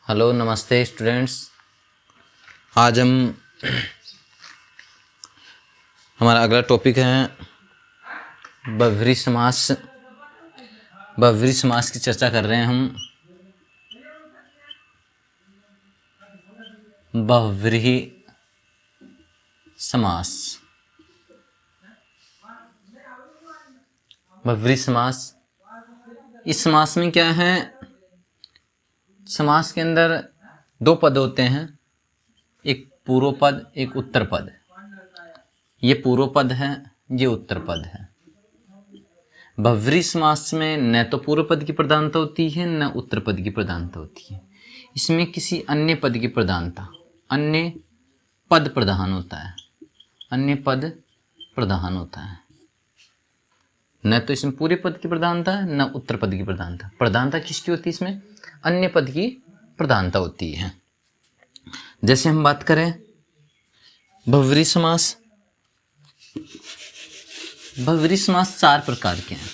Hello नमस्ते students. आज हमारा अगला टॉपिक है बहुव्रीहि समास। बहुव्रीहि समास की चर्चा कर रहे हैं हम। बहुव्रीहि समास। बहुव्रीहि समास, इस समास में क्या है, समास के अंदर दो पद होते हैं, एक पूर्व पद एक उत्तर पद। ये पूर्व पद है, ये उत्तर पद है। बहुव्रीहि समास में न तो पूर्व पद की प्रधानता होती है न उत्तर पद की प्रधानता होती है। इसमें किसी अन्य पद की प्रधानता, अन्य पद प्रधान होता है, अन्य पद प्रधान होता है। न तो इसमें पूरे पद की प्रधानता है न उत्तर पद की प्रधानता। प्रधानता किसकी होती है? इसमें अन्य पद की प्रधानता होती है। जैसे हम बात करें बहुव्रीहि समास। बहुव्रीहि समास चार प्रकार के हैं।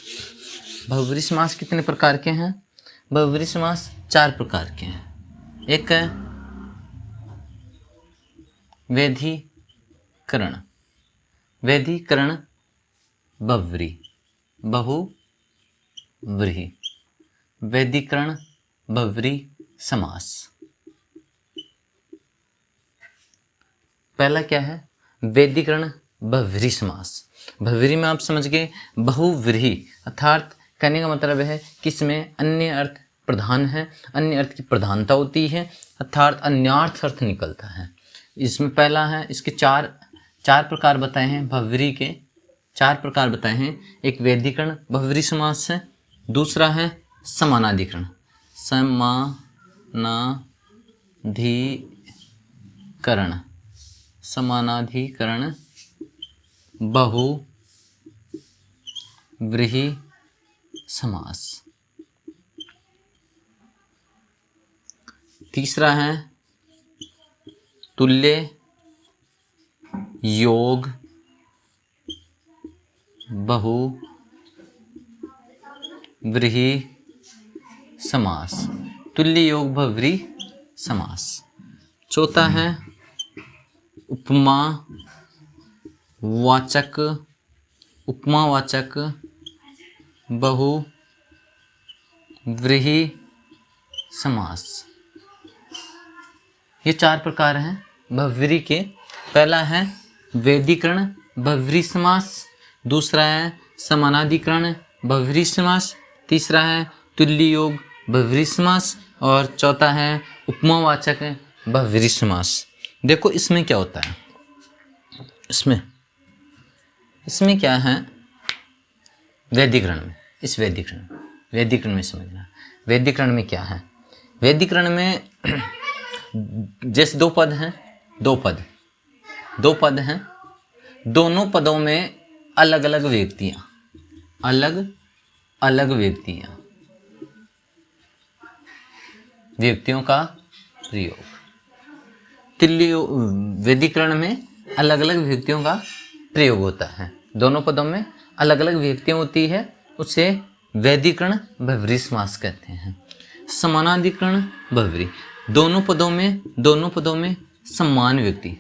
बहुव्रीहि समास कितने प्रकार के हैं? बहुव्रीहि समास चार प्रकार के हैं। एक है वैधिकरण। वैधिकरण बहुव्रीहि, बहुव्रीहि, वैधिकरण बहुव्रीहि समास। पहला क्या है? वैधिकरण बहुव्रीहि समास। बहुव्रीहि में आप समझ गए, बहुव्रीहि अर्थात कहने का मतलब है कि इसमें अन्य अर्थ प्रधान है, अन्य अर्थ की प्रधानता होती है, अर्थात अन्यार्थ अर्थ निकलता है। इसमें पहला है, इसके चार प्रकार बताए हैं। बहुव्रीहि के चार प्रकार बताए हैं। एक वैधिकरण बहुव्रीहि समास है, दूसरा है समानाधिकरण। समानाधिकरण, समानाधिकरण बहुव्रीहि समास। तीसरा है तुल्य योग बहुव्रीहि समास। तुल्य योग बहुव्रीहि समास। चौथा है उपमावाचक, उपमावाचक बहुव्रीहि समास। ये चार प्रकार हैं बहुव्रीहि के। पहला है वैधिकरण बहुव्रीहि समास, दूसरा है समानाधिकरण बहुव्रीहि समास, तीसरा है तुल्य योग बहुव्रीहि समास और चौथा है उपमावाचक बहुव्रीहि समास। देखो इसमें क्या होता है, इसमें क्या है वैधिकरण में, इस वैधिकरण में समझना। वैधिकरण में क्या है? वैधिकरण में जैसे दो पद हैं, दो पद हैं, दोनों पदों में अलग अलग व्यक्तियां, व्यक्तियों का प्रयोग। तुल्य वैधिकरण में अलग अलग व्यक्तियों का प्रयोग होता है। दोनों पदों में अलग अलग व्यक्तियां होती है, उसे वैधिकरण बहुव्रीहि समास कहते हैं। समानाधिकरण बहुव्रीहि, दोनों पदों में समान व्यक्ति,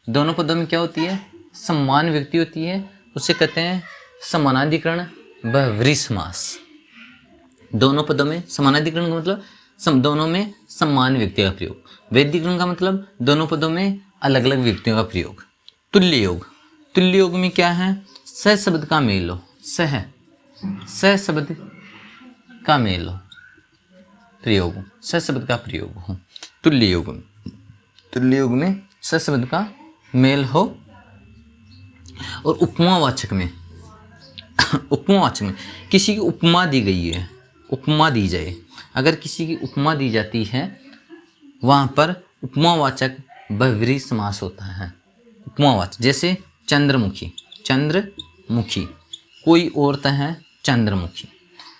दोनों पदों में क्या होती है? समान व्यक्ति होती है, उसे कहते हैं समानाधिकरण बहुव्रीहि समास। दोनों पदों में समानाधिकरण का मतलब दोनों में समान व्यक्ति का प्रयोग। वैधिकरण का मतलब दोनों पदों में अलग अलग व्यक्तियों का प्रयोग। तुल्य योग में क्या है? स शब्द का मेल हो, स शब्द का मेल हो, प्रयोग, स शब्द का प्रयोग हो। तुल्य योग में स शब्द का मेल हो। और उपमावाचक में किसी की उपमा दी गई है, उपमा दी जाए, अगर किसी की उपमा दी जाती है वहाँ पर उपमावाचक बहुव्रीहि समास होता है। उपमावाचक जैसे चंद्रमुखी, कोई औरत है चंद्रमुखी,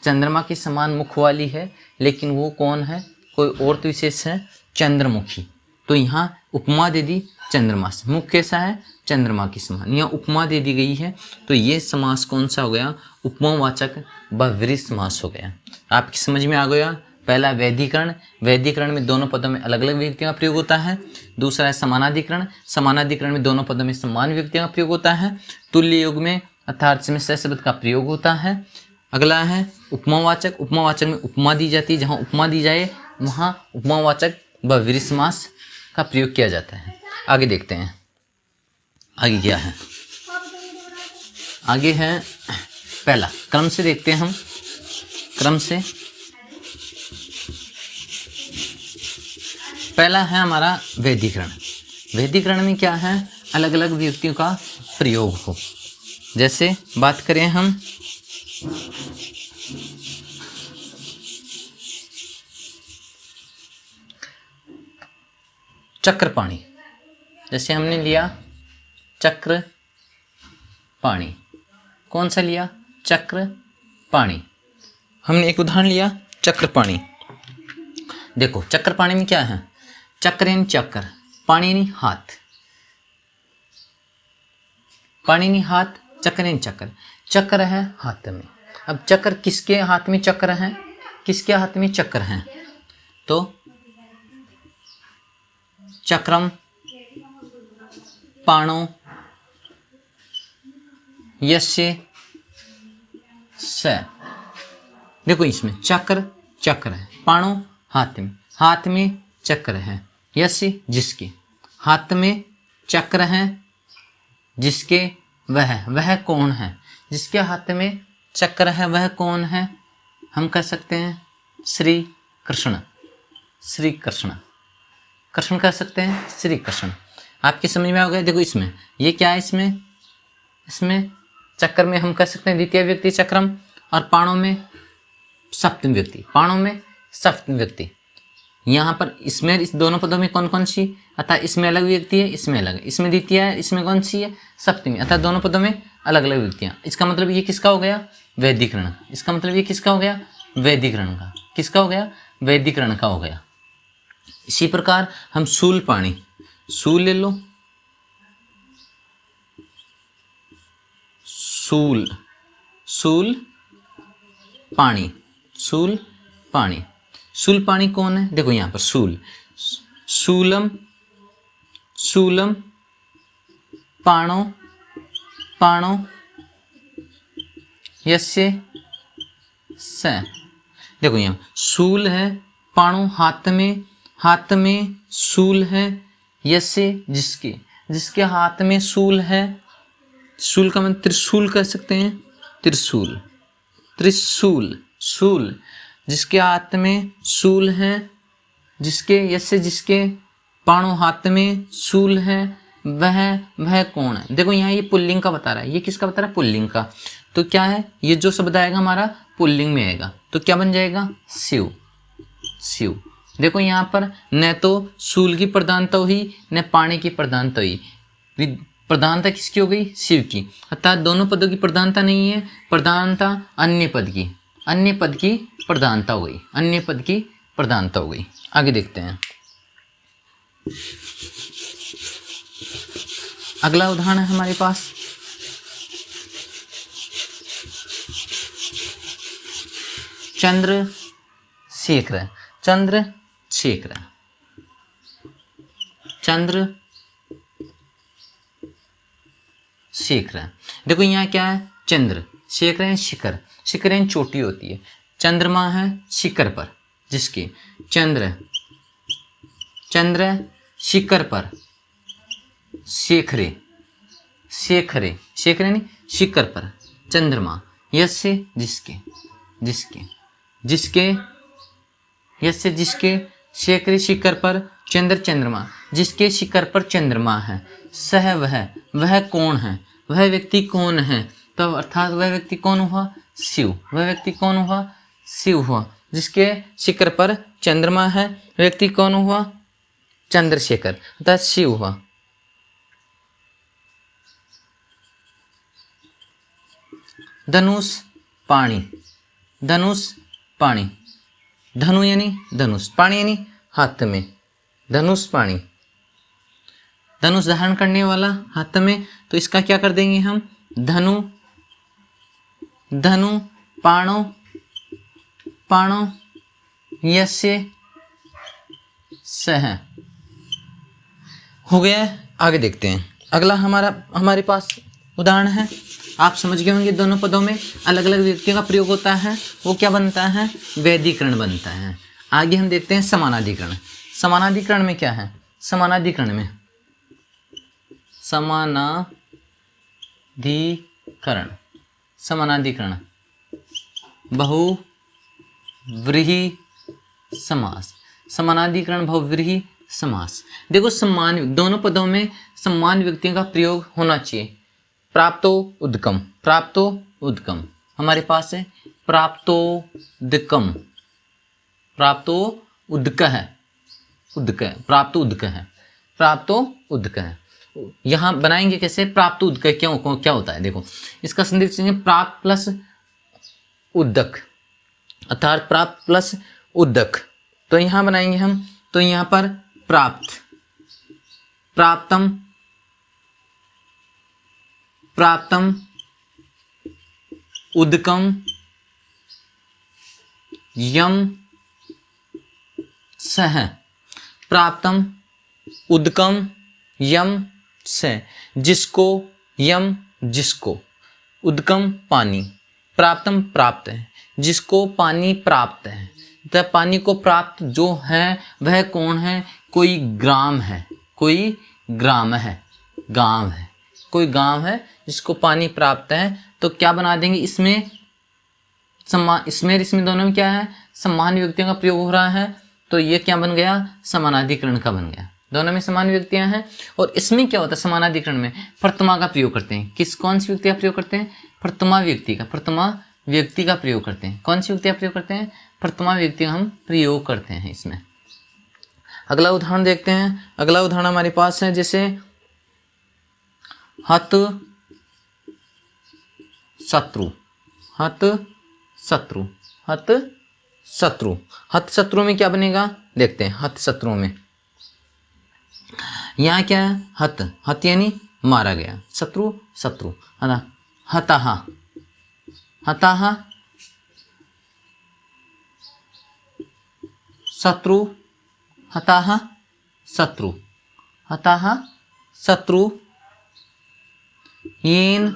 चंद्रमा के समान मुख वाली है, लेकिन वो कौन है? कोई औरत विशेष है चंद्रमुखी। तो यहाँ उपमा दे दी चंद्रमा से, मुख कैसा है? चंद्रमा के समान। यहाँ उपमा दे दी गई है, तो ये समास कौन सा हो गया? उपमावाचक बहुव्रीहि समास हो गया। आपकी समझ में आ गया? पहला वैधिकरण, वैधिकरण में दोनों पदों में अलग अलग विभक्तियों का प्रयोग होता है। दूसरा है समानाधिकरण, समानाधिकरण में दोनों पदों में समान विभक्तियों का प्रयोग होता है। तुल्य युग में अर्थात में स शब्द का प्रयोग होता है। अगला है उपमावाचक, उपमावाचक में उपमा दी जाती है, जहाँ उपमा दी जाए वहाँ उपमावाचक बहुव्रीहि समास का प्रयोग किया जाता है। आगे देखते हैं आगे क्या है। आगे है पहला, क्रम से देखते हैं हम, क्रम से पहला है हमारा वैधिकरण। वैधिकरण में क्या है, अलग अलग विभक्तियों का प्रयोग हो। जैसे बात करें हम चक्रपाणी, जैसे हमने लिया चक्र पाणी, कौन सा लिया, चक्र पाणी। हमने एक उदाहरण लिया चक्रपाणी। देखो चक्रपाणी में क्या है, चक्र यानी चक्र, पाणी यानी हाथ, पाणी यानी हाथ, चक्र यानी चक्र, चक्र है हाथ में। अब चक्र किसके हाथ में चक्र है, किसके हाथ में चक्र है, तो चक्रम पाणो यस्य स। देखो इसमें चक्र चक्र है, पाणो हाथ में चक्र है, यस्य जिसके, हाथ में चक्र है जिसके, वह कौन है, जिसके हाथ में चक्र है वह कौन है, हम कह सकते हैं श्री कृष्ण, श्री कृष्ण, कृष्ण कह सकते हैं श्री कृष्ण। आपके समझ में आ गया। देखो इसमें ये क्या है, इसमें चक्र में हम कह सकते हैं द्वितीय व्यक्ति चक्रम, और पाणों में सप्तमी व्यक्ति, पाणों में सप्तमी व्यक्ति। यहाँ पर इसमें इस दोनों पदों में कौन कौन सी, अतः इसमें अलग व्यक्ति है, इसमें अलग है, इसमें द्वितीय है, इसमें कौन सी है, सप्तमी, अतः दोनों पदों में अलग अलग व्यक्तियाँ। इसका मतलब ये किसका हो गया, वैधिकरण। इसका मतलब ये किसका हो गया, वैधिकरण का। किसका हो गया, वैधिकरण का हो गया। इसी प्रकार हम शूल पाणी, शूल ले लो, शूल पाणी, शूल पाणी, शूल पाणी कौन है, देखो यहाँ पर शूलम पाणो यस्य स। देखो यहाँ शूल है, पाणो हाथ में शूल है, यस्य जिसके हाथ में शूल है, शूल का मतलब त्रिशूल कह सकते हैं, त्रिशूल, शूल जिसके हाथ में शूल है, जिसके पाणों हाथ में शूल है, वह कौन है। देखो यहाँ ये पुल्लिंग का बता रहा है, ये किसका बता रहा है, पुल्लिंग का। तो क्या है, ये जो शब्द आएगा हमारा पुल्लिंग में आएगा, तो क्या बन जाएगा, शिव। देखो यहाँ पर न तो शूल की प्रधानता हुई न पाणी की प्रधानता हुई, प्रधानता किसकी हो गई, शिव की। अर्थात दोनों पदों की प्रधानता नहीं है, प्रधानता अन्य पद की प्रधानता हो गई, अन्य पद की प्रधानता हो गई। आगे देखते हैं अगला उदाहरण है हमारे पास चंद्रशेखर। देखो यहाँ क्या है, चंद्र, शेखर है शिखर, शिखर यानी चोटी होती है, चंद्रमा है शिखर पर, जिसके चंद्र शिखर पर, शेखरे यानी शिखर पर, चंद्रमा, यस्य जिसके, शेखरे शिखर पर, चंद्रमा जिसके शिखर पर चंद्रमा है, सह वह कौन है, वह व्यक्ति कौन है, तो अर्थात वह व्यक्ति कौन हुआ, शिव। वह व्यक्ति कौन हुआ, शिव हुआ, जिसके शिखर पर चंद्रमा है, व्यक्ति कौन हुआ, चंद्रशेखर, अर्थात शिव हुआ। धनुष पाणी, धनु यानी धनुष, पाणी यानी हाथ में, धनुष पाणी, धनुष धारण करने वाला हाथ में, तो इसका क्या कर देंगे हम, धनु पाणो यस्य सह हो गया है। आगे देखते हैं अगला हमारे पास उदाहरण है। आप समझ गए होंगे दोनों पदों में अलग अलग व्यक्तियों का प्रयोग होता है, वो क्या बनता है, वैधिकरण बनता है। आगे हम देखते हैं समानाधिकरण। समानाधिकरण में क्या है, समानाधिकरण में समानाधिकरण बहुव्रीहि समास, समानाधिकरण बहुव्रीहि समास। देखो समान दोनों पदों में समान व्यक्तियों का प्रयोग होना चाहिए। प्राप्तो उद्गम, प्राप्तो उद्गम हमारे पास है प्राप्तोद्गम, प्राप्तो उद्क है, उद्क है, प्राप्तो उद्क है, प्राप्तो उद्क है। यहाँ बनाएंगे कैसे, प्राप्त उद्क क्यों क्या होता है, देखो इसका संदेश प्राप्त प्लस उद्दक अर्थात प्राप्त प्लस उद्दक। तो यहाँ बनाएंगे हम, तो यहाँ पर प्राप्त, प्राप्तम, प्राप्तम, उद्कम, यम सह, प्राप्तम, उद्कम, यम से, जिसको, यम जिसको, उद्गम पानी, प्राप्तम प्राप्त है, जिसको पानी प्राप्त है। तब पानी को प्राप्त जो है वह कौन है, कोई ग्राम है, कोई ग्राम है, गांव है, कोई गांव है जिसको पानी प्राप्त है। तो क्या बना देंगे इसमें इसमें दोनों में क्या है, समान व्यक्तियों का प्रयोग हो रहा है। तो ये क्या बन गया, समानाधिकरण का बन गया। दोनों में समान व्यक्तियां हैं। और इसमें क्या होता है, समानाधिकरण में प्रथमा का प्रयोग करते हैं। कौन सी व्यक्ति का प्रयोग करते हैं, प्रथमा व्यक्ति का, प्रथमा व्यक्ति का प्रयोग करते हैं। कौन सी व्यक्ति का प्रयोग करते हैं, प्रथमा व्यक्ति का हम प्रयोग करते हैं इसमें। अगला उदाहरण देखते हैं। अगला उदाहरण हमारे पास है जैसे हत शत्रु, हत शत्रु, हत शत्रु। हत शत्रु में क्या बनेगा, देखते हैं। हत शत्रु में यहाँ क्या है, हत, हत यानी मारा गया, शत्रु शत्रु, है ना। हतः, हतः शत्रु, हतः शत्रु, हतः शत्रु, येन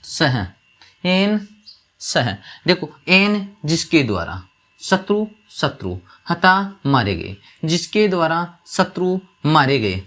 सह, येन सह। देखो एन जिसके द्वारा, शत्रु शत्रु, हता मारे गए, जिसके द्वारा शत्रु मारे गए,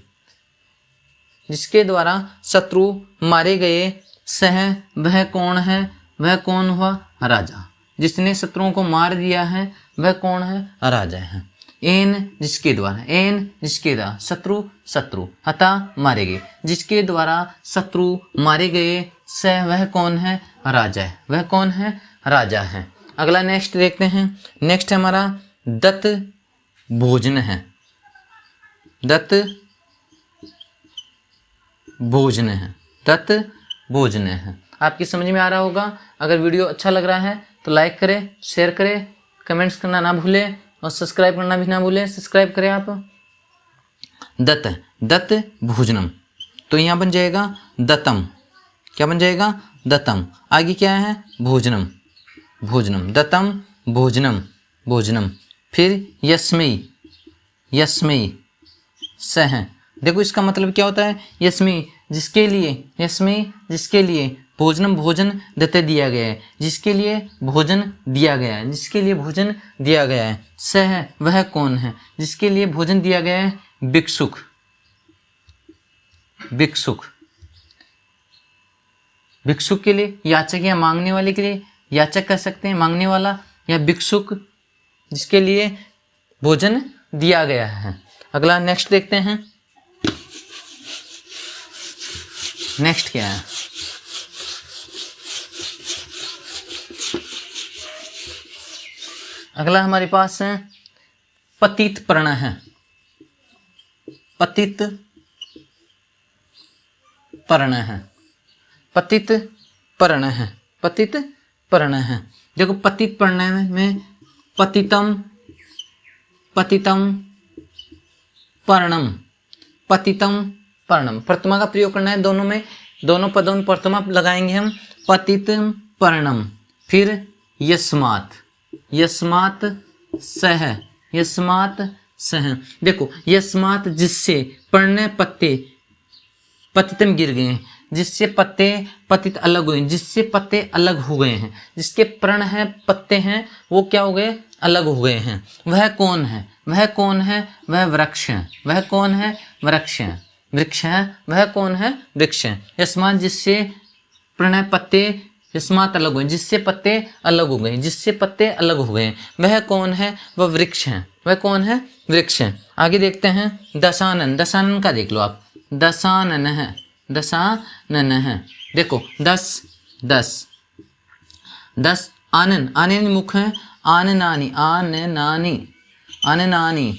जिसके द्वारा शत्रु मारे गए। सह वह कौन है, वह कौन हुआ, राजा। जिसने शत्रुओं को मार दिया है वह कौन है, राजा है। एन जिसके द्वारा, एन जिसके द्वारा, शत्रु शत्रु, हता मारे गए, जिसके द्वारा शत्रु मारे गए। सह वह कौन है, राजा है, वह कौन है, राजा है। अगला नेक्स्ट देखते हैं। नेक्स्ट हमारा दत्त भोजन है, दत्त भोजन है, दत्त भोजन है। आपकी समझ में आ रहा होगा। अगर वीडियो अच्छा लग रहा है तो लाइक करें, शेयर करें, कमेंट्स करना ना भूलें और सब्सक्राइब करना भी ना भूलें। सब्सक्राइब करें आप। दत्त, दत्त भोजनम, तो यहाँ बन जाएगा दत्तम। क्या बन जाएगा, दत्तम। आगे क्या है, भोजनम, भोजनम, दत्तम भोजनम, भोजनम। फिर यस्मै, यस्मै सह। देखो इसका मतलब क्या होता है, यस्मै जिसके लिए, यस्मै जिसके लिए, भोजनम भोजन दत्ते दिया गया है, जिसके लिए भोजन दिया गया है, जिसके लिए भोजन दिया गया है। सह वह कौन है, जिसके लिए भोजन दिया गया है, भिक्षुक, भिक्षुक। भिक्षुक के लिए, याचक या मांगने वाले के लिए याचक कह सकते हैं, मांगने वाला, या भिक्षुक जिसके लिए भोजन दिया गया है। अगला नेक्स्ट देखते हैं। नेक्स्ट क्या है, अगला हमारे पास है पतित पर्ण है, पतित पर्ण है, पतित पर्ण है, पतित पर्ण है। देखो पतित पर्ण में पतितम, पतितम पर्णम, पतितम पर्णम। प्रथमा का प्रयोग करना है दोनों में, दोनों पदों में प्रथमा लगाएंगे हम। पतितम पर्णम, फिर यस्मात्, यस्मात् सह, यस्मात् सह। देखो यस्मात् जिससे, पढ़ने पत्ते पतितम गिर गए हैं, जिससे पत्ते पतित अलग हुए, जिससे पत्ते अलग हो गए हैं, जिसके प्रण हैं पत्ते हैं वो क्या हो गए, अलग हो गए हैं। वह कौन है, वह कौन है, वह वृक्ष है। वह कौन है, वृक्ष है, वृक्ष है। वह कौन है, वृक्ष है। यस्मात् जिससे प्रणय पत्ते, यस्मात् अलग हुए, जिससे पत्ते अलग हो गए, जिससे पत्ते अलग हो गए। वह कौन है, वह वृक्ष है। वह कौन है, वृक्ष है। आगे देखते हैं दशानन, दशानन का देख लो आप, दशानन है, दशानन है। देखो 10 10 10 आनन, आनन मुख है, आननानी, आननानी, आननानी,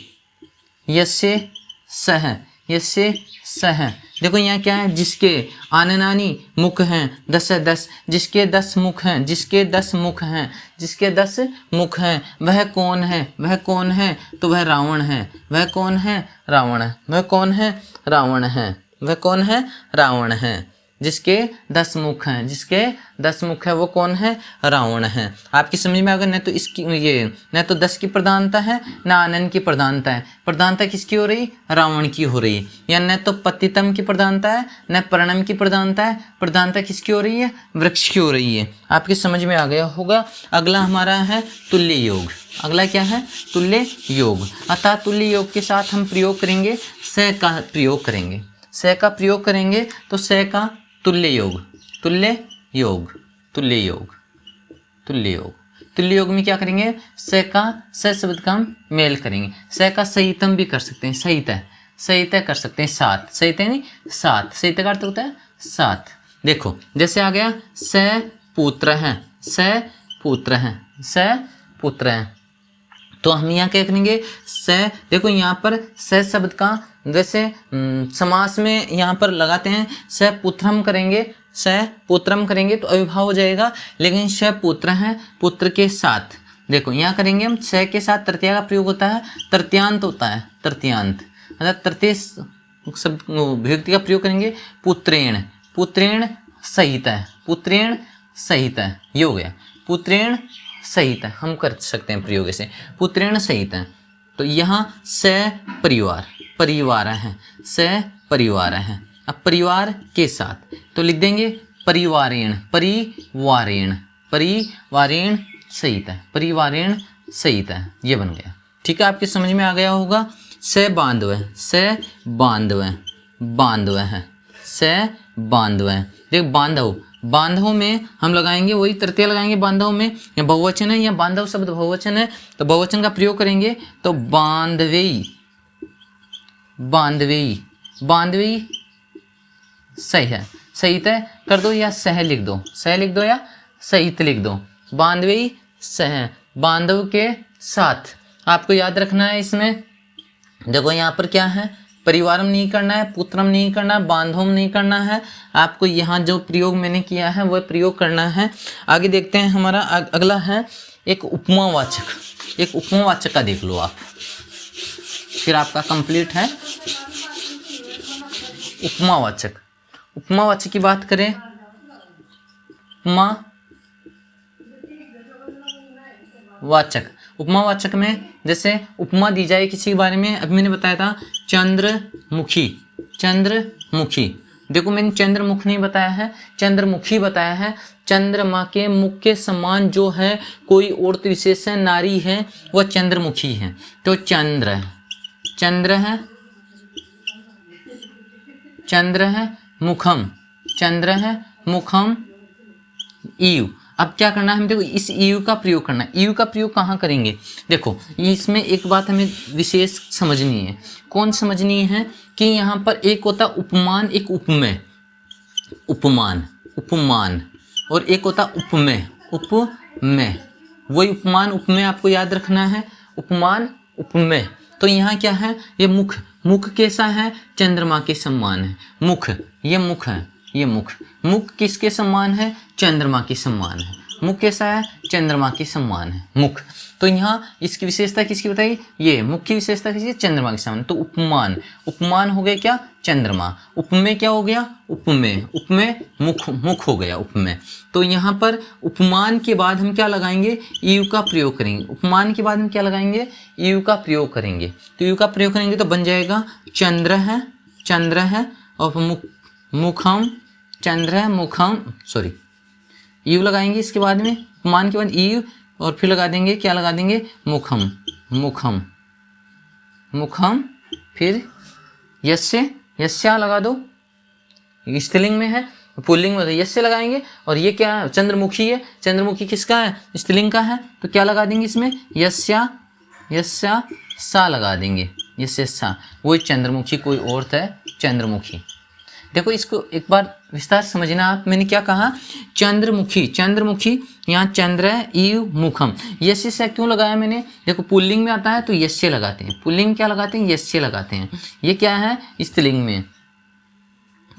यस्य सह, यस्य सह। देखो यहाँ क्या है, जिसके आननानी मुख हैं, 10 है 10, जिसके 10 मुख हैं, जिसके 10 मुख हैं, जिसके 10 मुख हैं। वह कौन है, वह कौन है, तो वह रावण है। वह कौन है, रावण है। वह कौन है, रावण है। वह कौन है, रावण है। जिसके 10 मुख हैं, जिसके 10 मुख है वो कौन है, रावण है। आपकी समझ में अगर न तो इसकी ये न तो 10 की प्रधानता है न आनंद की प्रधानता है। प्रधानता किसकी हो रही, रावण की हो रही है। या न तो पतितम की प्रधानता है न प्रणम की प्रधानता है। प्रधानता किसकी हो रही है, वृक्ष की हो रही है। आपकी समझ में आ गया होगा। अगला हमारा है तुल्य योग। अगला क्या है, तुल्य योग। अतः तुल्य योग के साथ हम प्रयोग करेंगे, स का प्रयोग करेंगे। स का प्रयोग करेंगे तो स का तुल्य योग, तुल्य योग, तुल्य योग, तुल्य योग। तुल्य योग में क्या करेंगे, स का स शब्द का हम मेल करेंगे। स का सहितम भी कर सकते हैं, सहित है, सहित कर सकते हैं, साथ, सहित नहीं साथ, सहित का अर्थ होता है साथ। देखो जैसे आ गया स पुत्र है, स पुत्र है, स पुत्र है। तो हम यहाँ क्या करेंगे, स। देखो यहाँ पर स शब्द का जैसे समास में यहाँ पर लगाते हैं, स पुत्रम करेंगे, स पुत्रम करेंगे तो अविभाव हो जाएगा। लेकिन स पुत्र है, पुत्र के साथ। देखो यहाँ करेंगे हम, स के साथ तृतीया का प्रयोग होता है, तृतीयांत होता है, तृतीयांत मतलब तृतीय शब्द विभक्ति का प्रयोग करेंगे। पुत्रेण, पुत्रेण सहित है, पुत्रेण सहित है, ये हो गया। पुत्रेण सहित है, हम कर सकते हैं प्रयोग ऐसे, पुत्रेण सहित है। तो यहाँ स परिवार, परिवार है, स परिवार है। अब परिवार के साथ तो लिख देंगे परिवारेण, परिवारेण, परिवारेण सहित है, परिवारेण सहित है, ये बन गया। ठीक है, आपके समझ में आ गया होगा। स बांधव, स बांधव, बांधव है, स बांधव। देख बांधव, बांधव में हम लगाएंगे वही तृतीय लगाएंगे। बांधव में या बहुवचन है, या बांधव शब्द बहुवचन है तो बहुवचन का प्रयोग करेंगे। तो बांधवेई, बांधवेई, बांधवेई सही है, सहित है कर दो या सह लिख दो, सह लिख दो या सहित लिख दो। बांधवेई सह, बांधव के साथ। आपको याद रखना है इसमें, देखो यहाँ पर क्या है, परिवारम नहीं करना है, पुत्रम नहीं करना है, बांधवम नहीं करना है। आपको यहाँ जो प्रयोग मैंने किया है वह प्रयोग करना है। आगे देखते हैं, हमारा अगला है एक उपमावाचक। एक उपमावाचक का देख लो आप, फिर आपका कंप्लीट है। उपमावाचक, उपमावाचक की बात करें, उपमावाचक, उपमावाचक में जैसे उपमा दी जाए किसी के बारे में। अभी मैंने बताया था चंद्रमुखी, चंद्रमुखी। देखो मैंने चंद्रमुख नहीं बताया है, चंद्रमुखी बताया है। चंद्रमा के मुख के समान जो है कोई और विशेष नारी है वह चंद्रमुखी है। तो चंद्र है, चंद्र है, चंद्र है मुखम, चंद्र है मुखम ईव। अब क्या करना है हमें, देखो इस ईव का प्रयोग करना है। ईव का प्रयोग कहाँ करेंगे, देखो इसमें एक बात हमें विशेष समझनी है। कौन समझनी है कि यहाँ पर एक होता उपमान, एक उपमेय, उपमान, उपमान, और एक होता उपमेय, उपमेय। वही उपमान उपमेय आपको याद रखना है, उपमान उपमेय। तो यहाँ क्या है, ये मुख, मुख कैसा है, चंद्रमा के समान है। मुख, ये मुख है, ये मुख, मुख किसके समान है, चंद्रमा के समान है। मुख कैसा है, चंद्रमा के समान है मुख। तो यहाँ इसकी विशेषता किसकी बताइए, ये मुख की विशेषता किसकी, चंद्रमा के समान। तो उपमान, उपमान हो गया क्या, चंद्रमा। उपमेय क्या हो गया, उपमेय, उपमेय मुख, मुख हो गया उपमेय। तो यहाँ पर उपमान के बाद हम क्या लगाएंगे, यू का प्रयोग करेंगे। उपमान के बाद हम क्या लगाएंगे, यू का प्रयोग करेंगे। तो यू का प्रयोग करेंगे तो बन जाएगा चंद्र है, चंद्र है, और मुखम, चंद्र है मुखम, सॉरी यू लगाएंगे इसके बाद में, उपमान के बाद यू, और फिर लगा देंगे, क्या लगा देंगे, मुखम, मुखम, मुखम, फिर यस्य, यस्या लगा दो, स्त्रीलिंग में है, पुल्लिंग में यस्य लगाएंगे। और ये क्या है, चंद्रमुखी है, चंद्रमुखी किसका है, स्त्रीलिंग का है, तो क्या लगा देंगे इसमें, यस्या, यस्या सा लगा देंगे, यस्य सा, वो चंद्रमुखी, कोई और है चंद्रमुखी। देखो इसको एक बार विस्तार समझना आप, मैंने क्या कहा, चंद्रमुखी, चंद्रमुखी, यहाँ चंद्र है, यू मुखम, यस्य से क्यों लगाया मैंने, देखो पुल्लिंग में आता है तो यस्य लगाते हैं, पुल्लिंग क्या लगाते हैं, यस्य लगाते हैं। ये क्या है, स्त्रीलिंग में,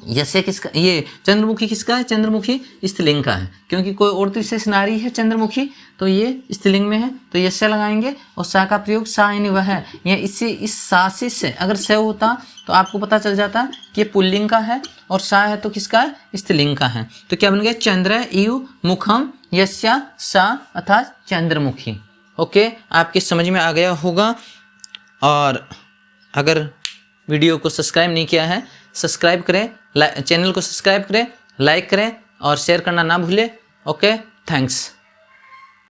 यस्य किसका, ये चंद्रमुखी किसका है, चंद्रमुखी स्त्रीलिंग का है, क्योंकि कोई और तो विशेष नारी है चंद्रमुखी, तो ये स्त्रीलिंग में है तो यस्य लगाएंगे। और सा का प्रयोग सा यानी वह है, या इससे इस सा से अगर स होता तो आपको पता चल जाता कि ये पुल्लिंग का है, और सा है तो किसका है, स्त्रीलिंग का है। तो क्या बन गया, चंद्र यू मुखम यस्या सा अर्थात चंद्रमुखी। ओके, आपके समझ में आ गया होगा। और अगर वीडियो को सब्सक्राइब नहीं किया है, सब्सक्राइब करें, चैनल को सब्सक्राइब करें, लाइक करें और शेयर करना ना भूलें। Okay, thanks.